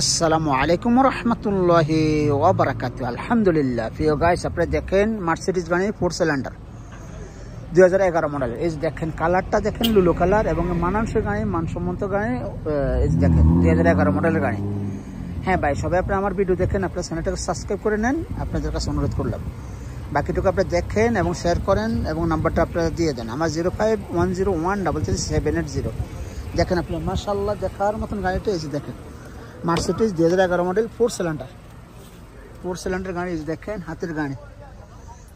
আসসালামু আলাইকুম রহমতুল্লাহি ওয়া বারাকাতুহু। আলহামদুলিল্লাহ। প্রিয় গাইস, আপনারা দেখেন মার্সিডিজ গাড়ি 4 সিলিন্ডার 2011 মডেলের। এই দেখেন কালারটা দেখেন, লুলো কালার এবং মানানসই গাড়ি, মানসম্মত গাড়ি। এই দেখেন 2011 মডেলের গাড়ি। হ্যাঁ ভাই, সবাই আপনারা আমার ভিডিও দেখেন, আপনার চ্যানেলটাকে সাবস্ক্রাইব করে নেন, আপনাদের কাছে অনুরোধ করলাম। বাকিটুকু আপনারা দেখেন এবং শেয়ার করেন এবং নাম্বারটা আপনারা দিয়ে দেন আমার 0510133780। দেখেন আপনি, মাশাআল্লাহ, দেখার মতন গাড়িটা। এই দেখেন মার্সিডিজ 2011 মডেল 4 সিলিন্ডার গাড়ি। দেখেন হাতের গাড়ি,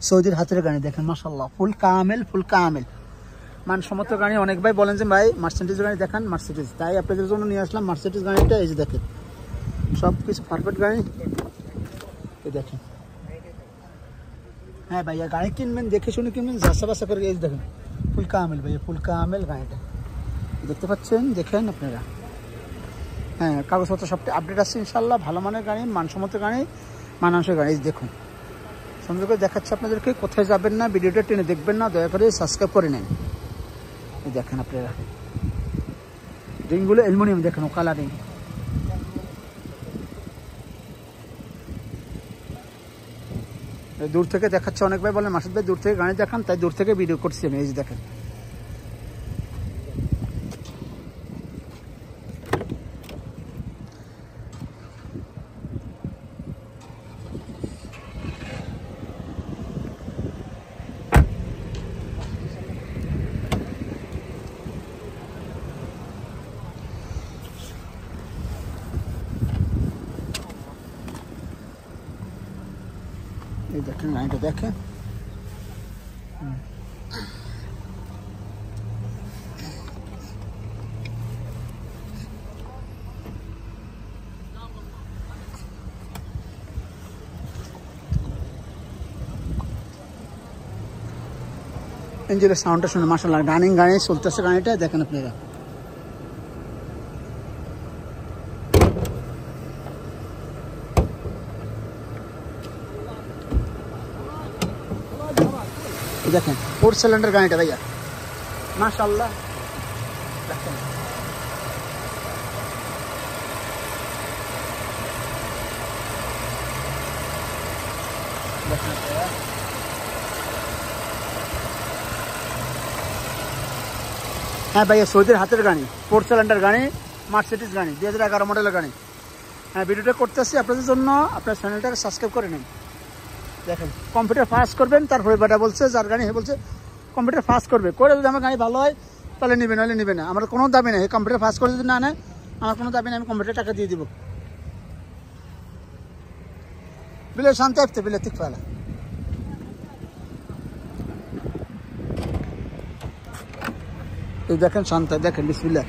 সৌদির হাতের গাড়ি। দেখেন মাশাআল্লাহ, ফুল কামেল মানসম্মত গাড়ি। অনেক ভাই বলেন যে ভাই মার্সিডিজ গাড়ি দেখান, মার্সিডিজ, তাই আপনাদের জন্য নিয়ে আসলাম মার্সিডিজ গাড়িটা। এই যে দেখেন সব কিছু পারফেক্ট গাড়ি। এই দেখেন, হ্যাঁ ভাইয়া, গাড়ি কিনবেন দেখে শুনে কিনবেন, যাচা বাছা করে। এই দেখেন ফুল কামেল ভাইয়া, ফুল কামেল গাড়িটা দেখতে পাচ্ছেন। দেখেন আপনারা, হ্যাঁ, কাগজপত্র সব আপডেট আছে ইনশাল্লাহ। ভালো মানের গাড়ি, মানসম্মত গাড়ি, মানানসই গাড়ি। দেখুন সুন্দর করে দেখাচ্ছে আপনাদেরকে। কোথায় যাবেন না, ভিডিওটা টেনে দেখবেন না, দয়া করে সাবস্ক্রাইব করে নেন। দেখেন আপনারা রিংগুলো অ্যালুমিনিয়াম, দেখেন ও কালারিং। দূর থেকে দেখাচ্ছে। অনেক ভাই বলেন মাসুদ ভাই দূর থেকে গাড়ি দেখান, তাই দূর থেকে ভিডিও করছি আমি। এই যে দেখেন, এই দেখেন গাড়িটা দেখেন। ইঞ্জিনের সাউন্ডটা শুনে মাশাআল্লাহ, রানিং গাড়ি চলতেছে গাড়িটা। দেখেন আপনারা, দেখেন 4 সিলিন্ডার গাড়িটা ভাইয়া, মাশাআল্লাহ। দেখেন হ্যাঁ ভাইয়া, সৌদির হাতের গাড়ি, 4 সিলিন্ডার গাড়ি, মার্সিডিজ গাড়ি, 2011 মডেলের গাড়ি। হ্যাঁ, ভিডিওটা করতেছি আপনাদের জন্য, আপনার চ্যানেলটাকে সাবস্ক্রাইব করে নিন। দেখেন কম্পিউটার পাস করবেন, তারপরে বেটা বলছে যার গাড়ি বলছে কম্পিউটার পাস করবে, করে যদি আমার গাড়ি ভালো হয় তাহলে নেবে, নাহলে নেবে না। আমার কোনো দাবি নেই, কম্পিউটার পাস করে যদি না নেয় আমার কোনো দাবি নেই, আমি কম্পিউটার টাকা দিয়ে দিব। বিলে শান্তি আসতে বিলে ঠিক ফেলা। এই দেখেন শান্ত, দেখেন বিসমিল্লাহ।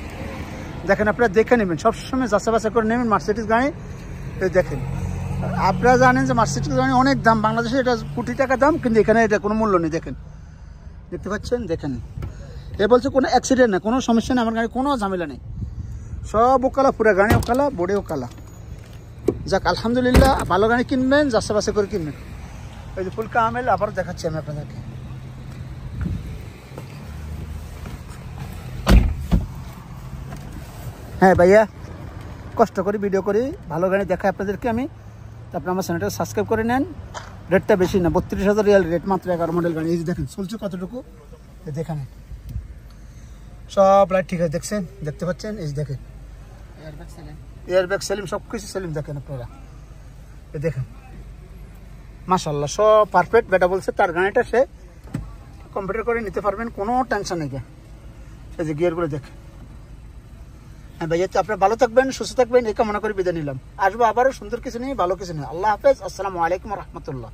দেখেন আপনারা দেখে নেবেন, সবসময় যাচা বাছা করে নেবেন মার্সিডিজ গাড়ি। এই দেখেন, আপনারা জানেন যে মার্সিডিজ গাড়ি অনেক দাম, বাংলাদেশে এটা কোটি টাকা দাম, কিন্তু এখানে এটা কোনো মূল্য নেই। দেখেন, দেখতে পাচ্ছেন। দেখেন এ বলছে কোনো অ্যাক্সিডেন্ট না, কোনো সমস্যা নেই, আমার গাড়ি কোনো ঝামেলা নেই, সব ওকালা, পুরো গাড়ি ওকালা, বোর্ডে ওকালা। যাক আলহামদুলিল্লাহ, ভালো গাড়ি কিনবেন, যাচা বাছা করে কিনবেন। এই যে ফুল কামেল, আবার দেখাচ্ছি আমি আপনাদেরকে। হ্যাঁ ভাইয়া, কষ্ট করি ভিডিও করি, ভালো গাড়ি দেখাই আপনাদেরকে আমি। তারপরে আমার চ্যানেলটা সাবস্ক্রাইব করে নেন। রেটটা বেশি না, 32,000 রিয়াল রেট, মাত্র 11 মডেল গাড়ি। এই যে দেখেন চলছে কতটুকু, দেখেন সব লাইট ঠিক আছে, দেখছেন, দেখতে পাচ্ছেন। এই যে দেখেন এয়ারব্যাগ সেলিম, সব কিছু সেলিম। দেখেন আপনারা, এই দেখেন মাশাআল্লাহ, সব পারফেক্ট। বেটা বলছে তার গাড়িটা সে কম্পিউটার করে নিতে পারবেন, কোনো টেনশন নেই। এই যে গিয়ারগুলো দেখেন। হ্যাঁ ভাইয়া, আপনারা ভালো থাকবেন, সুস্থ থাকবেন, এই কামনা করে বিদায় নিলাম। আসবো আবারও সুন্দর কিছু নিয়ে, ভালো কিছু নিয়ে। আল্লাহ হাফেজ, আসসালামু আলাইকুম রহমতুল্লাহ।